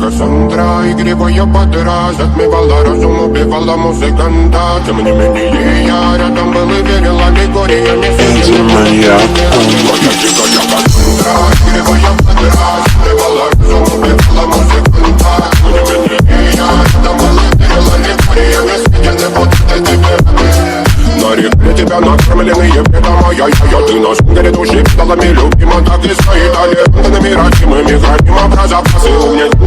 Кассандра, игривая подра, затмевала разум, убивала музыканта. Тем не менее я рядом был и верил аллегориями. Моя дикая Кассандра, игривая подра, затмевала разум, убивала музыканта. Тем не менее я рядом был и верил аллегориями. Съедены вот эти грибы. На реке тебя накормленные бреда моя. Ты на шугаре души педалами любима, так и стоит. Аллергенными родимыми, храним образа, запасы у меня.